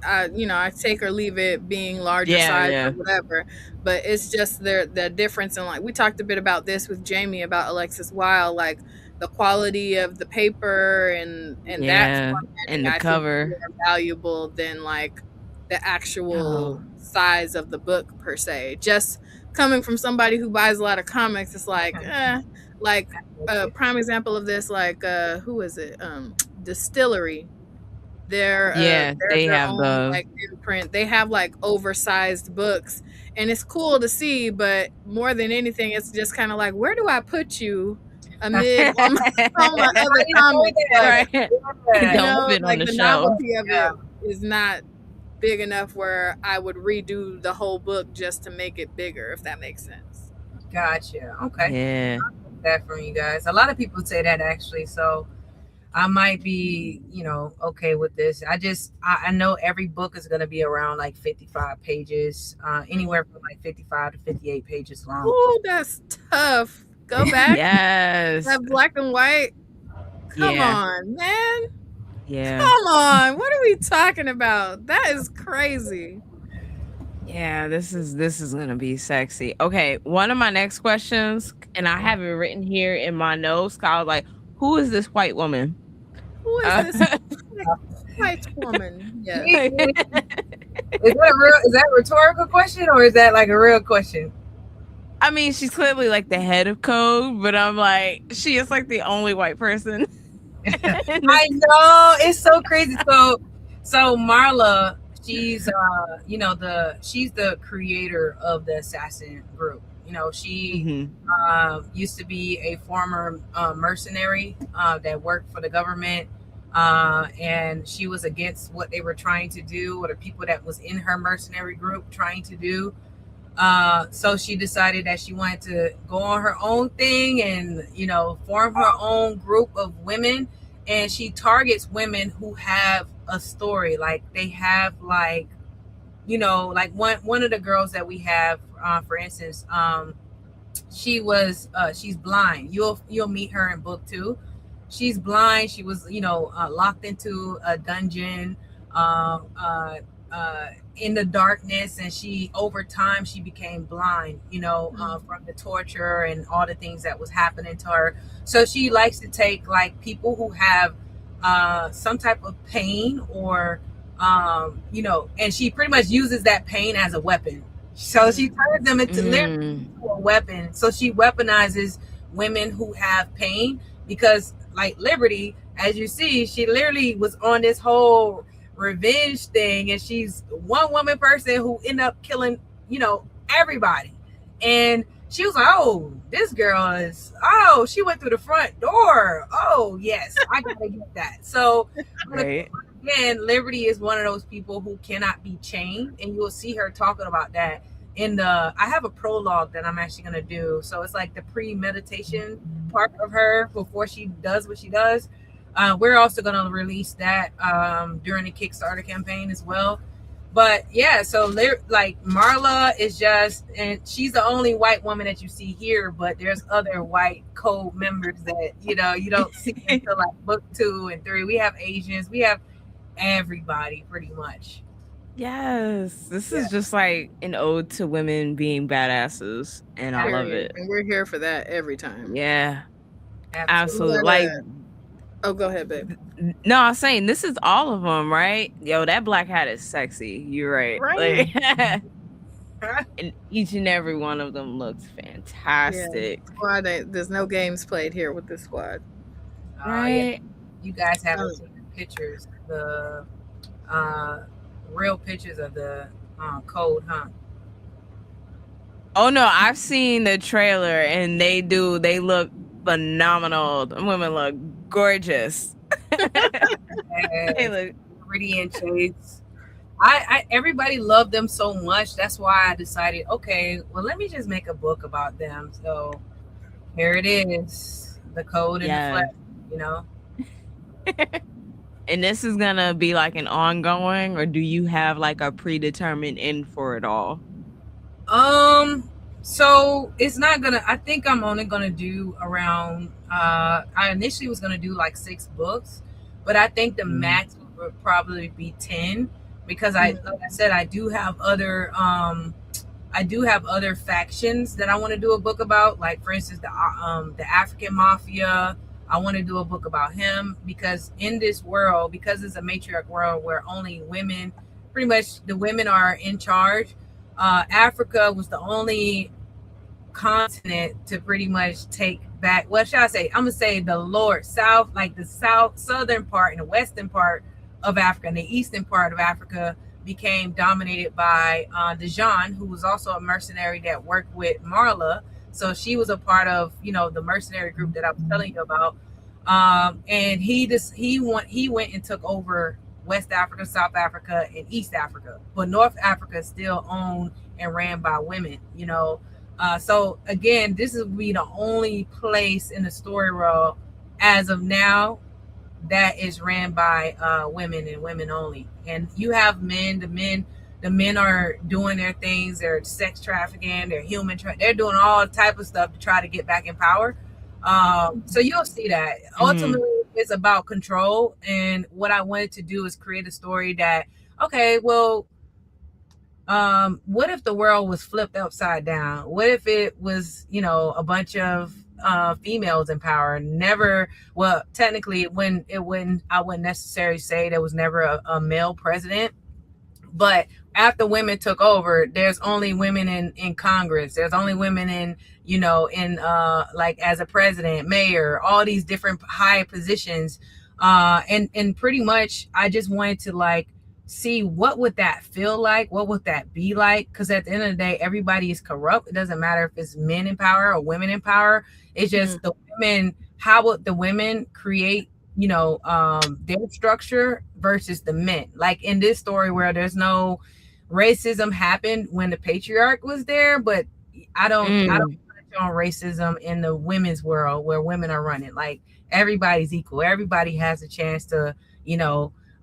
Speaker 1: I take or leave it being larger size or whatever, but it's just the difference in, like, we talked a bit about this with Jamie about Alexis Wilde, like the quality of the paper and that
Speaker 2: and the cover
Speaker 1: more valuable than like the actual size of the book per se. Just coming from somebody who buys a lot of comics, it's like like a prime example of this, like who is it? Distillery. They have own, like, imprint. They have like oversized books, and it's cool to see, but more than anything, it's just kind of like, where do I put you amid all my other comics?
Speaker 2: Right. Don't fit on the
Speaker 1: shelf. Novelty of it is not big enough where I would redo the whole book just to make it bigger, if that makes sense.
Speaker 3: Gotcha. Okay. Yeah. I'll get that from you guys. A lot of people say that, actually, so I might be, okay with this. I know every book is going to be around like 55 pages, anywhere from like 55 to 58 pages long.
Speaker 1: Oh, that's tough. Go back.
Speaker 2: Yes.
Speaker 1: That black and white. Come on, man. Yeah. Come on. What are we talking about? That is crazy.
Speaker 2: Yeah, this is gonna be sexy. Okay, one of my next questions, and I have it written here in my notes. I was like, who is this white woman?
Speaker 1: Who is this white woman? Yeah.
Speaker 3: Is that a rhetorical question, or is that like a real question?
Speaker 2: I mean, she's clearly like the head of code, but I'm like, she is like the only white person.
Speaker 3: I know, it's so crazy. So Marla, she's she's the creator of the assassin group. She used to be a former mercenary that worked for the government, and she was against what they were trying to do, or the people that was in her mercenary group trying to do. So she decided that she wanted to go on her own thing and, form her own group of women. And she targets women who have a story. Like, they have like one of the girls that we have, for instance, she's blind. You'll meet her in book 2. She's blind. She was, locked into a dungeon, in the darkness, and over time she became blind, from the torture and all the things that was happening to her. So she likes to take like people who have some type of pain, or and she pretty much uses that pain as a weapon. So she turns them into literally a weapon. So she weaponizes women who have pain, because like Liberty, as you see, she literally was on this whole revenge thing, and she's one woman person who ended up killing, everybody. And she was like, "Oh, this girl is. Oh, she went through the front door. Oh, yes, I gotta get that." So,
Speaker 2: Right.
Speaker 3: again, Liberty is one of those people who cannot be chained, and you will see her talking about that in the. I have a prologue that I'm actually gonna do. So it's like the pre-meditation part of her before she does what she does. We're also gonna release that during the Kickstarter campaign as well. But yeah, so like Marla is just, and she's the only white woman that you see here, but there's other white code members that you don't see until like book 2 and 3. We have Asians, we have everybody pretty much.
Speaker 2: Yes, this is just like an ode to women being badasses, and I love it.
Speaker 1: And we're here for that every time.
Speaker 2: Yeah,
Speaker 3: Absolutely.
Speaker 2: absolutely. Like,
Speaker 1: oh, go ahead, babe.
Speaker 2: no, I was saying this is all of them, right? Yo, that black hat is sexy. You're right.
Speaker 1: Right.
Speaker 2: Like, and each and every one of them looks fantastic.
Speaker 1: Yeah. Squad, there's no games played here with this squad.
Speaker 2: Right.
Speaker 3: You guys haven't seen the pictures, the real pictures of the code, huh?
Speaker 2: Oh no, I've seen the trailer and they look phenomenal. The women look gorgeous. They look
Speaker 3: pretty and chase. I everybody loved them so much. That's why I decided, okay, well, let me just make a book about them. So here it is, the code in the flesh,
Speaker 2: And this is gonna be like an ongoing, or do you have like a predetermined end for it all?
Speaker 3: So it's not gonna. I think I'm only gonna do around. I initially was gonna do like 6 books, but I think the max would probably be 10 because like I said, I do have other factions that I want to do a book about. Like for instance, the African Mafia. I want to do a book about him because in this world, because it's a matriarch world where only women, pretty much the women are in charge. Africa was the only continent to pretty much take back. What should I say? I'm gonna say the south, like the southern part and the western part of Africa, and the eastern part of Africa became dominated by Dejan, who was also a mercenary that worked with Marla. So she was a part of the mercenary group that I was telling you about. And he went and took over West Africa, South Africa, and East Africa, but North Africa is still owned and ran by women. So again, this will be the only place in the story world as of now that is ran by women and women only. And you have men. The men are doing their things. They're sex trafficking. They're they're doing all type of stuff to try to get back in power. So you'll see that ultimately it's about control. And what I wanted to do is create a story that, okay, well, what if the world was flipped upside down? What if it was, a bunch of females in power? Well, technically I wouldn't necessarily say there was never a male president, but after women took over, there's only women in Congress. There's only women in like as a president, mayor, all these different high positions. And pretty much I just wanted to like see what would that feel like? What would that be like? Because at the end of the day, everybody is corrupt. It doesn't matter if it's men in power or women in power. It's just the women. How would the women create their structure versus the men? Like in this story where there's no racism happened when the patriarch was there, but I don't touch on racism in the women's world where women are running. Like everybody's equal. Everybody has a chance to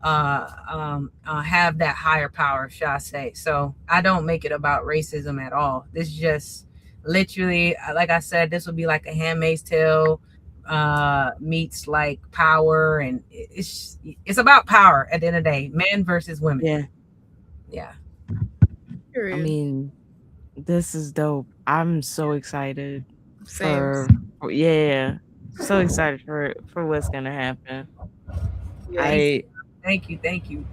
Speaker 3: have that higher power, shall I say. So I don't make it about racism at all. This is just literally, like I said, this would be like a Handmaid's Tale meets like power, and it's about power at the end of the day, men versus women. Yeah.
Speaker 2: I mean, this is dope. I'm so excited so excited for what's gonna happen.
Speaker 3: Thank you.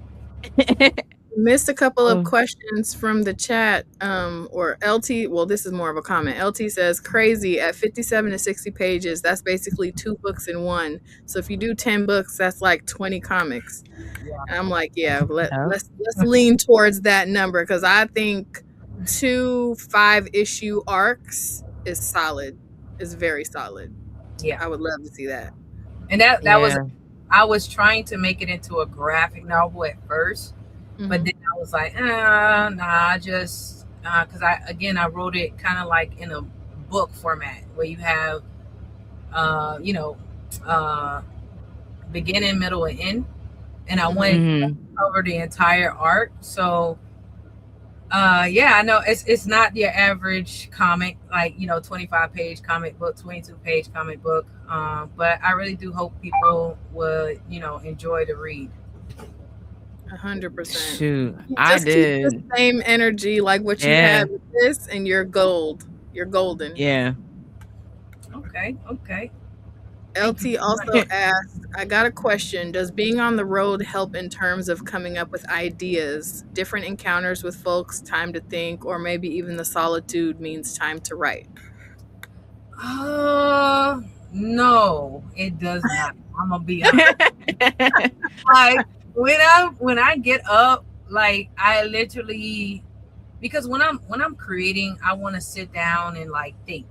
Speaker 1: Missed a couple of
Speaker 2: Oh.
Speaker 1: questions from the chat. Or LT, well, this is more of a comment. LT says, crazy, at 57 to 60 pages, that's basically 2 books in one. So if you do 10 books, that's like 20 comics.
Speaker 3: Yeah.
Speaker 1: And I'm like, yeah,
Speaker 2: Yeah.
Speaker 1: let's lean towards that number, because I think 2 5-issue arcs is solid. Is very solid.
Speaker 3: Yeah.
Speaker 1: I would love to see that.
Speaker 3: And that was,
Speaker 2: Yeah.
Speaker 3: I was trying to make it into a graphic novel at first, but
Speaker 1: Mhm.
Speaker 3: then I was like, nah, just because I wrote it kind of like in a book format where you have, beginning, middle, and end, and I wanted to cover the entire arc. So, yeah, I know it's not your average comic, like 25-page comic book, 22-page comic book, but I really do hope people would enjoy the read.
Speaker 1: 100%.
Speaker 2: Shoot,
Speaker 1: You
Speaker 2: I
Speaker 1: just keep the
Speaker 2: did.
Speaker 1: same energy like what you
Speaker 2: Yeah.
Speaker 1: had with this, and you're gold. You're golden.
Speaker 2: Yeah.
Speaker 3: Okay.
Speaker 1: LT also asked, I got a question. Does being on the road help in terms of coming up with ideas, different encounters with folks, time to think, or maybe even the solitude means time to write?
Speaker 3: No, it does not. I'm gonna be honest. Like when I get up, like I literally, because when I'm creating, I want to sit down and like think,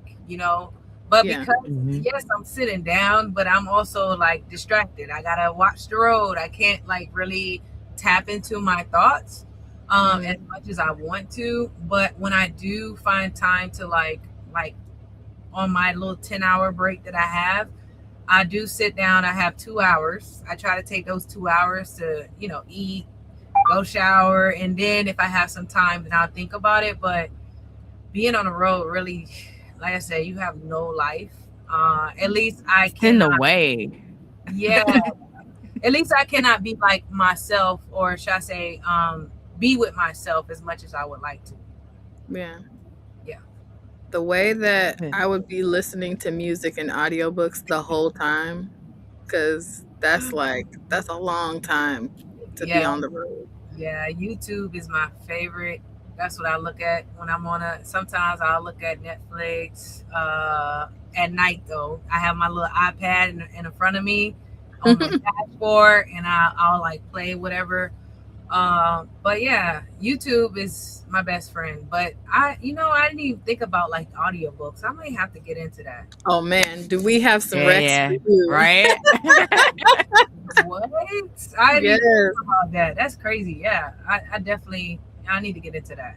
Speaker 3: but
Speaker 1: Yeah.
Speaker 3: because yes, I'm sitting down, but I'm also like distracted. I gotta watch the road. I can't like really tap into my thoughts as much as I want to. But when I do find time to like on my little 10-hour break that I have, I do sit down. I have 2 hours. I try to take those 2 hours to, eat, go shower, and then if I have some time, then I'll think about it. But being on the road, really, like I said, you have no life. At least I
Speaker 2: in the
Speaker 3: cannot.
Speaker 2: way.
Speaker 3: Yeah. At least I cannot be like myself, or should I say, be with myself as much as I would like to.
Speaker 1: Yeah.
Speaker 3: Yeah.
Speaker 1: The way that I would be listening to music and audiobooks the whole time, because that's a long time to be on the road.
Speaker 3: Yeah, YouTube is my favorite. That's what I look at when I'm on sometimes I'll look at Netflix at night though. I have my little iPad in front of me on the dashboard, and I'll like play whatever. But yeah, YouTube is my best friend. But I didn't even think about like audiobooks. I might have to get into that.
Speaker 1: Oh man, do we have some Rex for you?
Speaker 2: Right?
Speaker 3: What? I didn't even think about that. That's crazy. Yeah, I definitely need to get into that.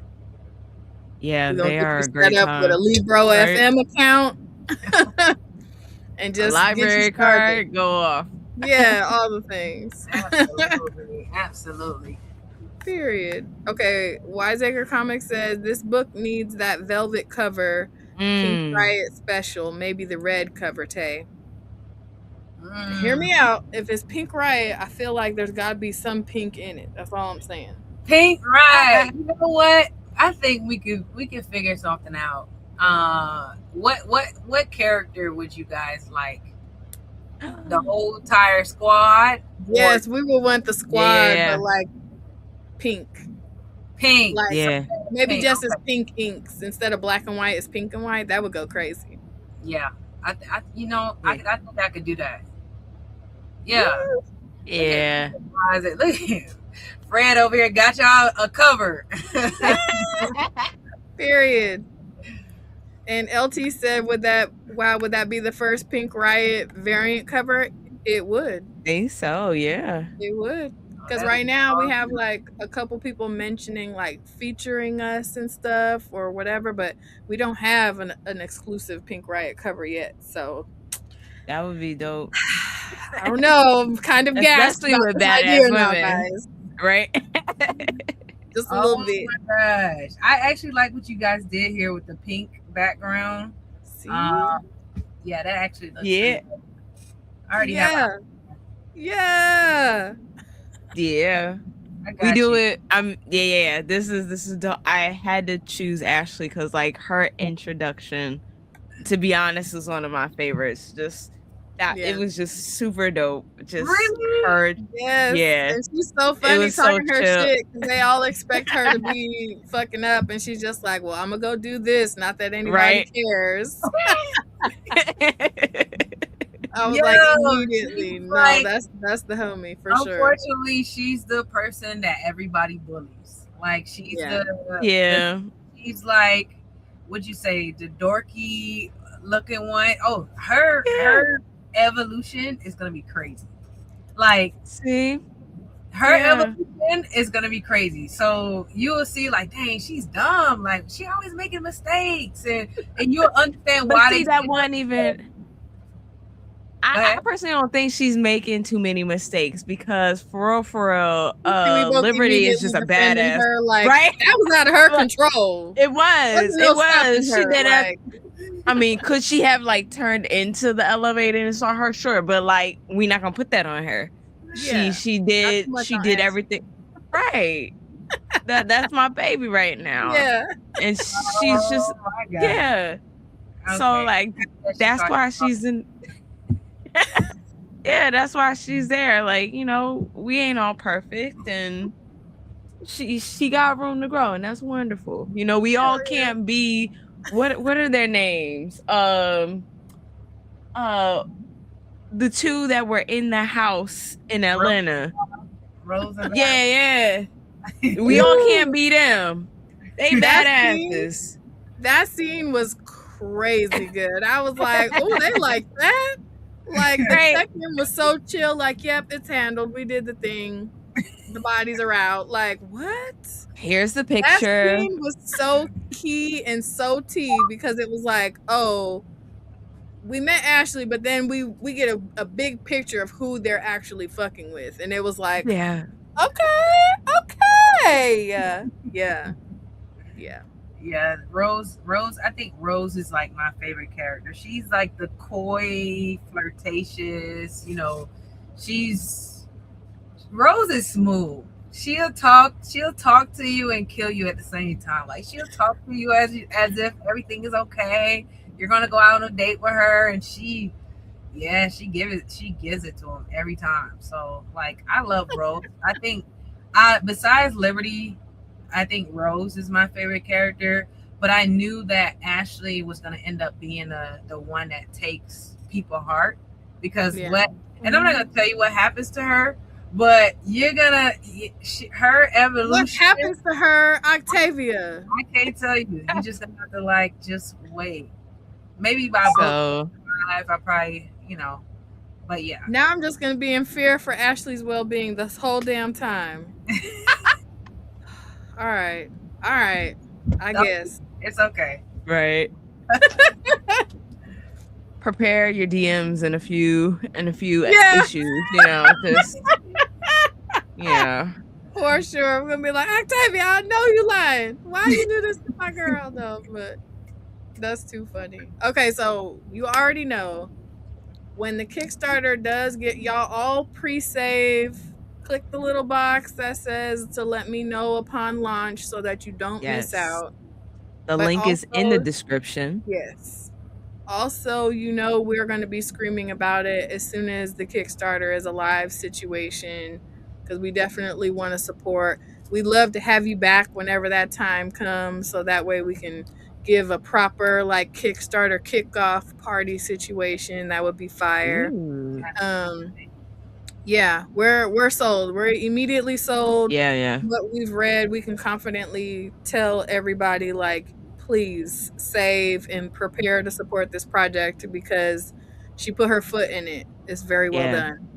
Speaker 2: Yeah,
Speaker 1: We're gonna
Speaker 2: they
Speaker 1: get
Speaker 2: are
Speaker 1: you
Speaker 2: a great
Speaker 1: set up
Speaker 2: time.
Speaker 1: with a Libro FM account and just
Speaker 2: library card, go off.
Speaker 1: Yeah, all the things.
Speaker 3: Absolutely.
Speaker 1: Period. Okay, Wiseacre Comics says this book needs that velvet cover, Pink Riot special, maybe the red cover, Tay. Hear me out. If it's Pink Riot, I feel like there's got to be some pink in it. That's all I'm saying.
Speaker 3: Pink Riot. You know what? I think we can figure something out. What character would you guys like? The whole entire squad?
Speaker 1: Yes, we would want the squad, but like pink. Like maybe pink. Just as pink inks instead of black and white. It's pink and white. That would go crazy.
Speaker 3: Yeah, I think I could do that. Yeah.
Speaker 2: Yeah.
Speaker 3: Look, Fred over here got y'all a cover.
Speaker 1: Period. And LT said, would that be the first Pink Riot variant cover? It would.
Speaker 2: I think so, yeah.
Speaker 1: It would. Because right now we have like a couple people mentioning like featuring us and stuff or whatever, but we don't have an exclusive Pink Riot cover yet. So
Speaker 2: that would be dope.
Speaker 1: I don't know. I'm kind of gassed
Speaker 2: about
Speaker 1: with
Speaker 2: badass
Speaker 1: idea
Speaker 2: women,
Speaker 1: now, guys.
Speaker 2: Right?
Speaker 1: Just a little bit.
Speaker 3: Oh my gosh. I actually like what you guys did here with the pink background.
Speaker 1: See?
Speaker 3: Yeah, that actually looks
Speaker 2: good.
Speaker 3: I already have.
Speaker 1: Yeah.
Speaker 2: Yeah. We do it. Yeah. This is I had to choose Ashley because like her introduction, to be honest, is one of my favorites. Just That it
Speaker 1: Yeah.
Speaker 2: was just super dope. Just
Speaker 3: Really?
Speaker 2: her,
Speaker 1: Yes.
Speaker 2: yeah.
Speaker 1: And she's so
Speaker 2: It
Speaker 1: funny
Speaker 2: was so
Speaker 1: talking her
Speaker 2: chill.
Speaker 1: shit because they all expect her to be fucking up, and she's just like, "Well, I'm gonna go do this. Not that anybody
Speaker 2: Right.
Speaker 1: cares." I was
Speaker 3: Yo,
Speaker 1: like, immediately,
Speaker 3: she's
Speaker 1: no,
Speaker 3: like-
Speaker 1: that's the homie for sure.
Speaker 3: Unfortunately, she's the person that everybody bullies. Like she's
Speaker 1: Yeah.
Speaker 2: Yeah.
Speaker 3: she's like, would you say the dorky looking one? Oh, her evolution is gonna be crazy. Like
Speaker 2: See?
Speaker 3: her
Speaker 2: Yeah.
Speaker 3: evolution is gonna be crazy. So you will see, like, dang, she's dumb. Like she always making mistakes, and you'll understand
Speaker 2: But
Speaker 3: why
Speaker 2: see,
Speaker 3: they
Speaker 2: that wasn't even. I
Speaker 3: ahead.
Speaker 2: personally don't think she's making too many mistakes because for real,
Speaker 1: We both
Speaker 2: Liberty is just a
Speaker 1: immediately defended
Speaker 2: badass,
Speaker 1: her, like,
Speaker 2: right?
Speaker 1: that was out of her control.
Speaker 2: It was.
Speaker 1: Wasn't no
Speaker 2: It was.
Speaker 1: stopping
Speaker 2: She
Speaker 1: her,
Speaker 2: did it.
Speaker 1: like,
Speaker 2: I mean, could she have like turned into the elevator and saw her? Sure, but like we're not gonna put that on her.
Speaker 1: Yeah,
Speaker 2: She
Speaker 1: not
Speaker 2: did
Speaker 1: too much
Speaker 2: she
Speaker 1: on
Speaker 2: did
Speaker 1: Ashley.
Speaker 2: everything right. That's my baby right now.
Speaker 1: Yeah.
Speaker 2: And she's just
Speaker 3: Oh my God.
Speaker 2: yeah. So
Speaker 3: Okay.
Speaker 2: like that's why she's in. Yeah, that's why she's there. Like, you know, we ain't all perfect, and she got room to grow, and that's wonderful. You know, we all can't be. What are their names? The two that were in the house in Atlanta.
Speaker 3: Rose and
Speaker 2: Yeah. We all can't be them. They badasses.
Speaker 1: That scene was crazy good. I was like, oh, they like that? Like, the
Speaker 2: Right.
Speaker 1: second was so chill, like, yep, it's handled. We did the thing. The bodies are out. Like, what?
Speaker 2: Here's the
Speaker 1: That
Speaker 2: picture.
Speaker 1: scene was so key and so tea because it was like, oh, we met Ashley, but then we get a big picture of who they're actually fucking with. And it was like,
Speaker 2: Yeah.
Speaker 1: okay. Yeah.
Speaker 3: Yeah, Rose. I think Rose is like my favorite character. She's like the coy, flirtatious. You know, Rose is smooth. She'll talk to you and kill you at the same time. Like she'll talk to you as if everything is okay. You're gonna go out on a date with her, and she gives it to him every time. So like, I love Rose. I think, besides Liberty, I think Rose is my favorite character, but I knew that Ashley was going to end up being the one that takes people's heart because and I'm not going to tell you what happens to her, but her evolution.
Speaker 1: What happens to her, Octavia?
Speaker 3: I can't tell you. You're just going to have to like just wait. Maybe by book 5, I probably, you know, but yeah.
Speaker 1: Now I'm just going to be in fear for Ashley's well-being this whole damn time. All right. I guess
Speaker 3: It's okay.
Speaker 2: Right. Prepare your DMs in a few issues, you know, just yeah.
Speaker 1: For sure. I'm gonna be like, Octavia, I know you lying. Why you do this to my girl though? But that's too funny. Okay, so you already know when the Kickstarter does get y'all all pre-save, click the little box that says to let me know upon launch so that you don't miss out.
Speaker 2: The link is in the description.
Speaker 1: Yes. Also, you know, we're going to be screaming about it as soon as the Kickstarter is a live situation because we definitely want to support. We'd love to have you back whenever that time comes so that way we can give a proper like Kickstarter kickoff party situation. That would be fire.
Speaker 2: Ooh.
Speaker 1: Yeah, we're sold. We're immediately sold.
Speaker 2: Yeah.
Speaker 1: What we've read, we can confidently tell everybody, like, please save and prepare to support this project because she put her foot in it. It's very well done.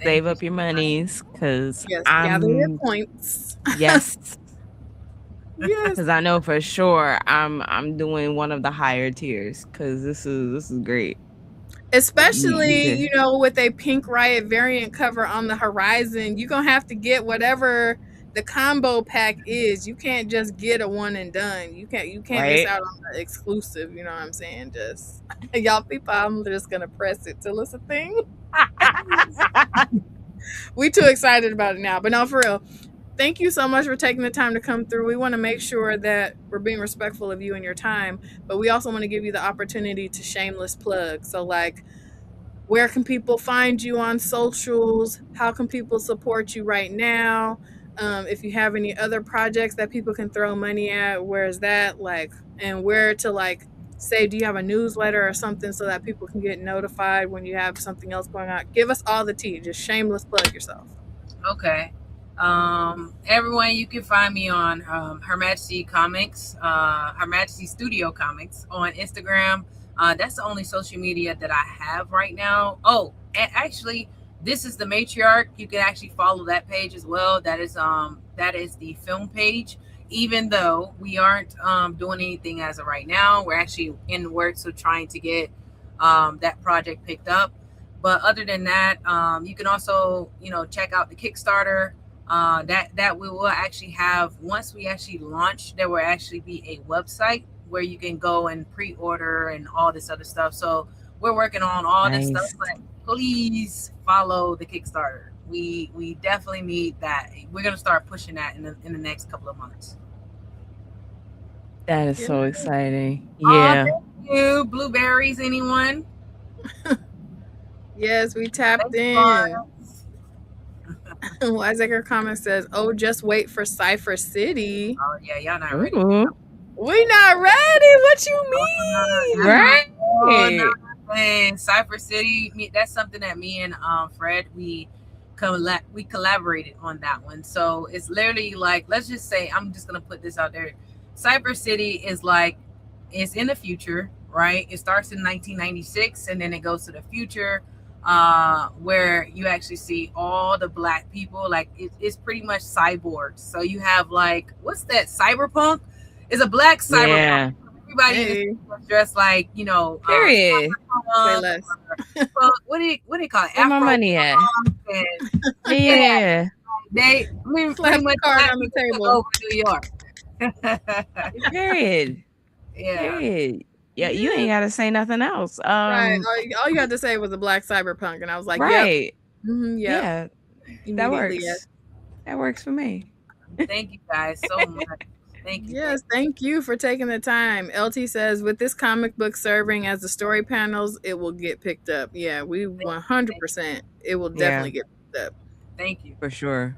Speaker 2: Save up your monies because
Speaker 1: gather your points.
Speaker 2: Yes.
Speaker 1: Yes.
Speaker 2: Because I know for sure I'm doing one of the higher tiers because this is great.
Speaker 1: Especially, you know, with a Pink Riot variant cover on the horizon, you're going to have to get whatever the combo pack is. You can't just get a one and done. You can't miss out on the exclusive, you know what I'm saying? Just y'all people, I'm just going to press it till it's a thing. We too excited about it now. But no, for real. Thank you so much for taking the time to come through. We want to make sure that we're being respectful of you and your time, but we also want to give you the opportunity to shameless plug. So like, where can people find you on socials? How can people support you right now? If you have any other projects that people can throw money at, where's that? Like, and where to like say, do you have a newsletter or something so that people can get notified when you have something else going on? Give us all the tea. Just shameless plug yourself.
Speaker 3: Okay. Everyone, you can find me on Her Majesty Comics, Her Majesty Studio Comics on Instagram. That's the only social media that I have right now. Oh, actually, this is the Matriarch. You can actually follow that page as well. That is the film page. Even though we aren't doing anything as of right now, we're actually in the works of trying to get that project picked up. But other than that, you can also, check out the Kickstarter. That we will actually have once we actually launch. There will actually be a website where you can go and pre-order and all this other stuff. So we're working on all this stuff. But please follow the Kickstarter. We definitely need that. We're gonna start pushing that in the next couple of months.
Speaker 2: That is so exciting. Yeah.
Speaker 3: Thank you. Blueberries, anyone?
Speaker 1: Yes, we tapped in. Wiseacre comment says, "Oh, just wait for Cypher City."
Speaker 3: Oh yeah, y'all not ready.
Speaker 1: We not ready. What you mean?
Speaker 2: Right.
Speaker 3: Cypher City. That's something that me and Fred we collaborated on that one. So it's literally like, let's just say, I'm just gonna put this out there. Cypher City is like, it's in the future, right? It starts in 1996 and then it goes to the future. Where you actually see all the black people, like it's pretty much cyborgs. So you have like, what's that? Cyberpunk is a black cyberpunk. Yeah. Everybody is dressed like,
Speaker 2: period.
Speaker 1: Say less.
Speaker 3: Well, what do you call it?
Speaker 2: Where my money at? Yeah.
Speaker 3: They pretty much
Speaker 1: card on the table
Speaker 3: over New York.
Speaker 2: Period.
Speaker 3: Yeah.
Speaker 2: Period. Yeah, you ain't got to say nothing else.
Speaker 1: Right. All you had to say was a black cyberpunk, and I was like,
Speaker 2: right.
Speaker 1: Yep. Mm-hmm, yep.
Speaker 2: Yeah, that works. Yes. That works for me.
Speaker 3: Thank you guys so much. Thank you.
Speaker 1: Yes, thank you for taking the time. LT says, with this comic book serving as the story panels, it will get picked up. Yeah, we 100%. It will definitely get picked up.
Speaker 3: Thank you.
Speaker 2: For sure.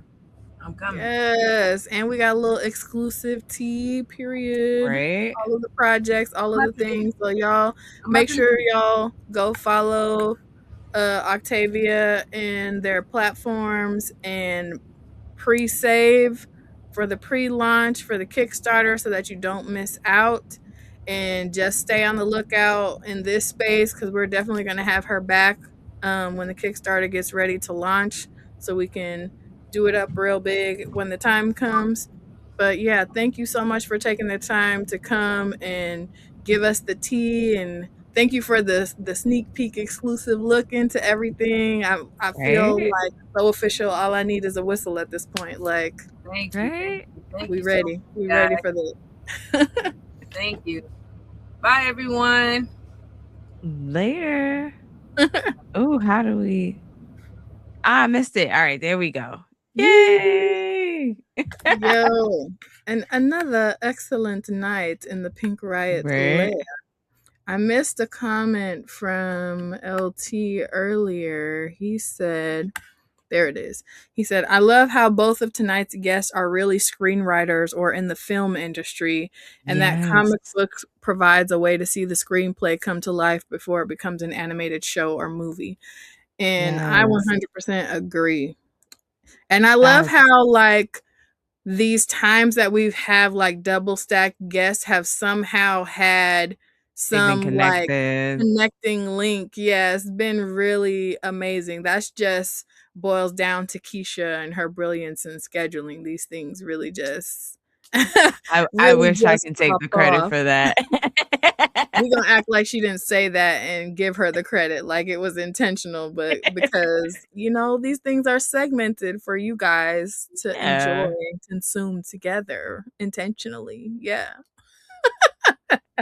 Speaker 3: I'm coming.
Speaker 1: Yes, and we got a little exclusive tea, period.
Speaker 2: Right.
Speaker 1: All of the projects, all of the things. So y'all make sure y'all go follow Octavia and their platforms and pre-save for the pre-launch for the Kickstarter so that you don't miss out. And just stay on the lookout in this space because we're definitely going to have her back when the Kickstarter gets ready to launch so we can do it up real big when the time comes. But yeah, thank you so much for taking the time to come and give us the tea, and thank you for the sneak peek exclusive look into everything. I feel like so official. All I need is a whistle at this point. Like,
Speaker 3: thank you.
Speaker 1: We ready. We ready for the
Speaker 3: Thank you. Bye everyone.
Speaker 2: Later. Oh, how do we I missed it. All right, there we go. Yay!
Speaker 1: Yo, and another excellent night in the Pink Riot lair. I missed a comment from LT earlier. He said, there it is. He said, I love how both of tonight's guests are really screenwriters or in the film industry, and that comic books provides a way to see the screenplay come to life before it becomes an animated show or movie. And I 100% agree. And I love how, like, these times that we've have like double stacked guests have somehow had some like connecting link. Yeah, it's been really amazing. That's just boils down to Keisha and her brilliance in scheduling these things. Really just
Speaker 2: I wish I can take the credit for that.
Speaker 1: We're gonna act like she didn't say that and give her the credit like it was intentional, but because these things are segmented for you guys to enjoy and consume together intentionally. Yeah.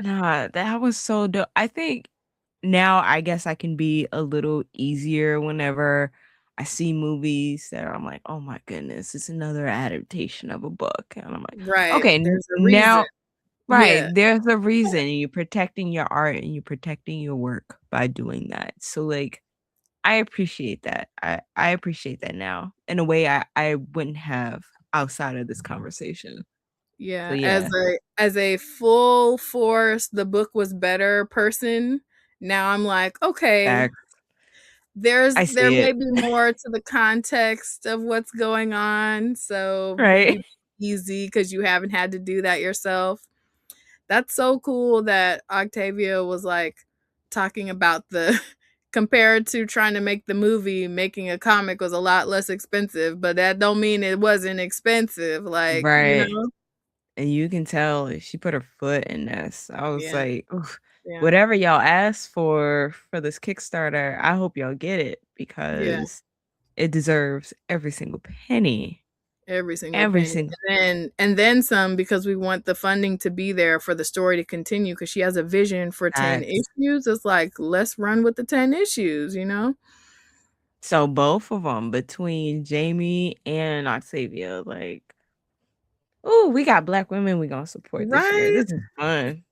Speaker 2: Nah, that was so dope. I think now I guess I can be a little easier whenever I see movies that I'm like, oh my goodness, it's another adaptation of a book. And I'm like,
Speaker 1: right.
Speaker 2: Okay, now there's a reason. You're protecting your art and you're protecting your work by doing that. So like I appreciate that. I appreciate that now in a way I wouldn't have outside of this conversation. So
Speaker 1: Yeah,
Speaker 2: yeah,
Speaker 1: as a full force, the book was better person, now I'm like, okay,
Speaker 2: facts. I
Speaker 1: there
Speaker 2: see
Speaker 1: may
Speaker 2: it.
Speaker 1: be more to the context of what's going on, so
Speaker 2: Right.
Speaker 1: maybe easy because you haven't had to do that yourself. That's so cool that Octavia was like talking about the compared to trying to make the movie, making a comic was a lot less expensive, but that don't mean it wasn't expensive. Like, you
Speaker 2: Right.
Speaker 1: know?
Speaker 2: And you can tell she put her foot in this. I was
Speaker 1: Yeah.
Speaker 2: like, "Oof,
Speaker 1: Yeah.
Speaker 2: whatever y'all asked for this Kickstarter, I hope y'all get it
Speaker 1: Yeah.
Speaker 2: because it deserves every single penny.
Speaker 1: Every single
Speaker 2: Every
Speaker 1: penny.
Speaker 2: single
Speaker 1: And then some because we want the funding to be there for the story to continue because she has a vision for 10
Speaker 2: fact.
Speaker 1: issues. It's like, let's run with the 10 issues, you know?
Speaker 2: So both of them between Jamie and Octavia, like, oh, we got black women we gonna support this year.
Speaker 1: Right?
Speaker 2: This is fun.